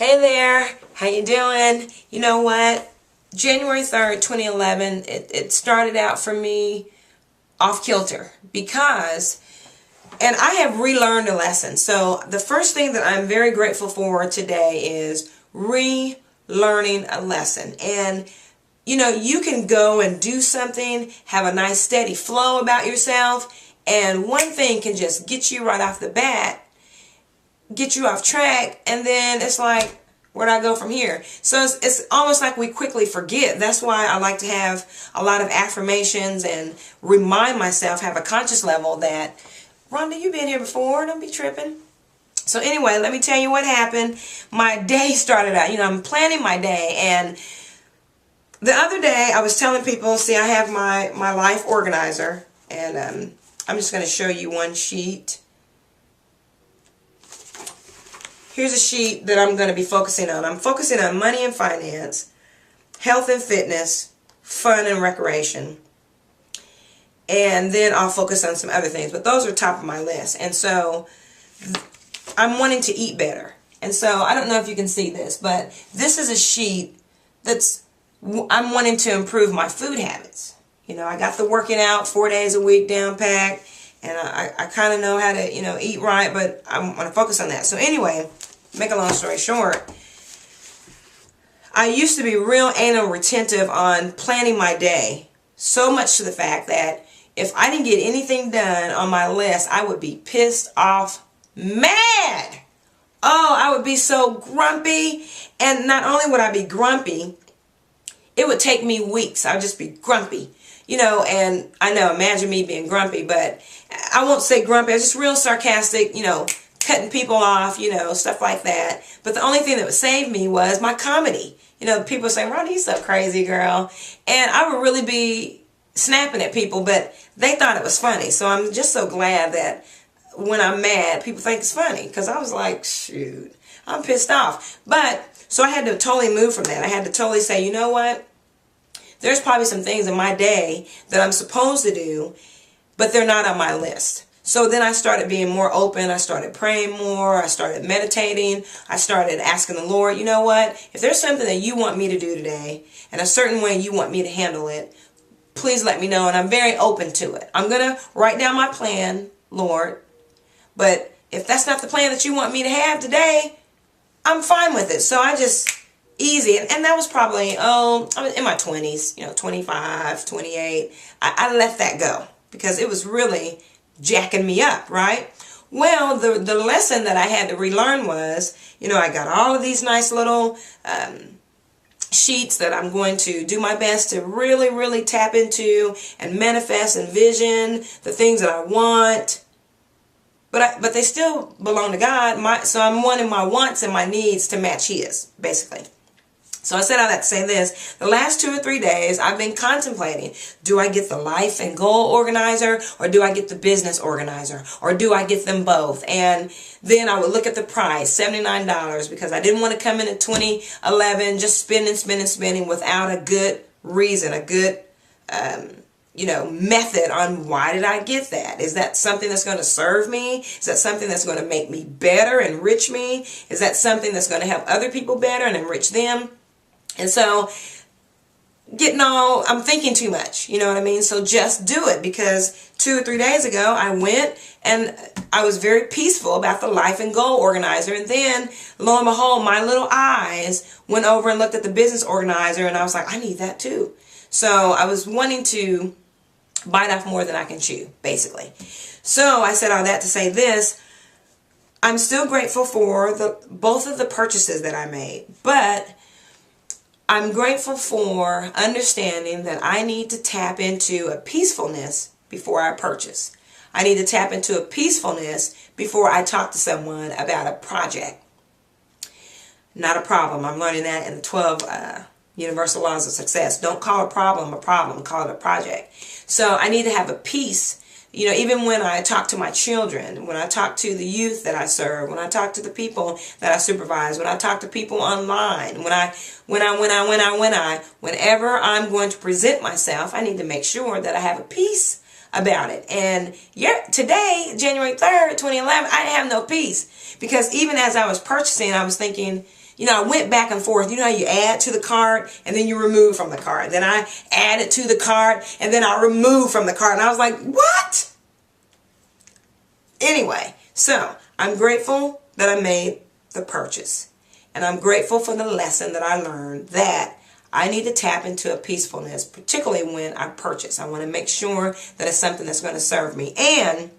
Hey there, how you doing? You know what? January 3rd, 2011, it started out for me off kilter because, and I have relearned a lesson. So the first thing that I'm very grateful for today is relearning a lesson. And you know, you can go and do something, have a nice steady flow about yourself, and one thing can just get you right off the bat, get you off track, and then it's like, where'd I go from here? So it's almost like we quickly forget. That's why I like to have a lot of affirmations and remind myself, have a conscious level that, Rhonda, you've been here before, don't be tripping. So anyway, let me tell you what happened. My day started out, I'm planning my day, and the other day I was telling people, see, I have my life organizer, and I'm just going to show you one sheet. Here's a sheet that I'm going to be focusing on. I'm focusing on money and finance, health and fitness, fun and recreation. And then I'll focus on some other things. But those are top of my list. And so I'm wanting to eat better. And so I don't know if you can see this, but this is a sheet I'm wanting to improve my food habits. I got the working out 4 days a week down packed. And I kind of know how to, eat right, but I want to focus on that. So anyway, make a long story short, I used to be real anal retentive on planning my day. So much to the fact that if I didn't get anything done on my list, I would be pissed off mad. Oh, I would be so grumpy. And not only would I be grumpy, it would take me weeks. I would just be grumpy. And I know, imagine me being grumpy, but I won't say grumpy. I was just real sarcastic, cutting people off, stuff like that. But the only thing that would save me was my comedy. People say, Rhonda, you so crazy, girl. And I would really be snapping at people, but they thought it was funny. So I'm just so glad that when I'm mad, people think it's funny. Because I was like, shoot, I'm pissed off. But, so I had to totally move from that. I had to totally say, you know what? There's probably some things in my day that I'm supposed to do, but they're not on my list. So then I started being more open. I started praying more. I started meditating. I started asking the Lord, you know what? If there's something that you want me to do today and a certain way you want me to handle it, please let me know. And I'm very open to it. I'm going to write down my plan, Lord. But if that's not the plan that you want me to have today, I'm fine with it. So I just... easy. And that was probably, I was in my 20s, 25, 28. I let that go because it was really jacking me up, right? Well, the lesson that I had to relearn was, I got all of these nice little sheets that I'm going to do my best to really, really tap into and manifest and vision the things that I want. But they still belong to God. So I'm wanting my wants and my needs to match His, basically. So I said all that to say this. The last 2 or 3 days, I've been contemplating, do I get the life and goal organizer or do I get the business organizer or do I get them both? And then I would look at the price, $79, because I didn't want to come in at 2011 just spending without a good reason, a good, method on why did I get that? Is that something that's going to serve me? Is that something that's going to make me better, enrich me? Is that something that's going to help other people better and enrich them? And so, I'm thinking too much, you know what I mean? So just do it, because 2 or 3 days ago, I went and I was very peaceful about the life and goal organizer. And then, lo and behold, my little eyes went over and looked at the business organizer, and I was like, I need that too. So I was wanting to bite off more than I can chew, basically. So I said all that to say this. I'm still grateful for both of the purchases that I made, but I'm grateful for understanding that I need to tap into a peacefulness before I purchase. I need to tap into a peacefulness before I talk to someone about a project. Not a problem. I'm learning that in the 12 universal laws of success. Don't call a problem, call it a project. So I need to have a peace. Even when I talk to my children, when I talk to the youth that I serve, when I talk to the people that I supervise, when I talk to people online, whenever I'm going to present myself, I need to make sure that I have a piece about it. And today, January 3rd, 2011, I didn't have no peace. Because even as I was purchasing, I was thinking, I went back and forth. You know how you add to the cart and then you remove from the cart. Then I added to the cart and then I removed from the cart. And I was like, what? Anyway, so I'm grateful that I made the purchase. And I'm grateful for the lesson that I learned that I need to tap into a peacefulness, particularly when I purchase. I want to make sure that it's something that's going to serve me. And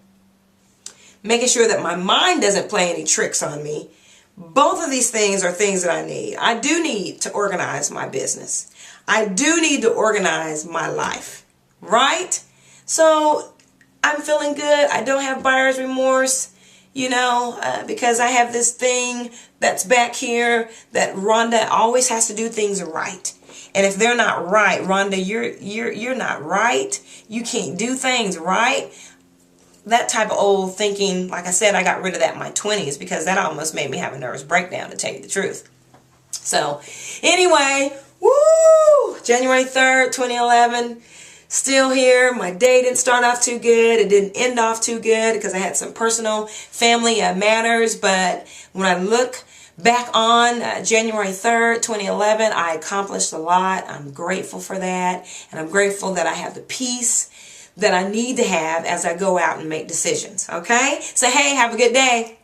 making sure that my mind doesn't play any tricks on me. Both of these things are things that I need. I do need to organize my business. I do need to organize my life. Right? So I'm feeling good. I don't have buyer's remorse. Because I have this thing that's back here that Rhonda always has to do things right. And if they're not right, Rhonda, you're not right. You can't do things right. That type of old thinking, like I said, I got rid of that in my 20s because that almost made me have a nervous breakdown, to tell you the truth. So, anyway, woo! January 3rd, 2011. Still here. My day didn't start off too good. It didn't end off too good because I had some personal family matters. But when I look back on January 3rd, 2011, I accomplished a lot. I'm grateful for that. And I'm grateful that I have the peace that I need to have as I go out and make decisions. Okay? So, hey, have a good day.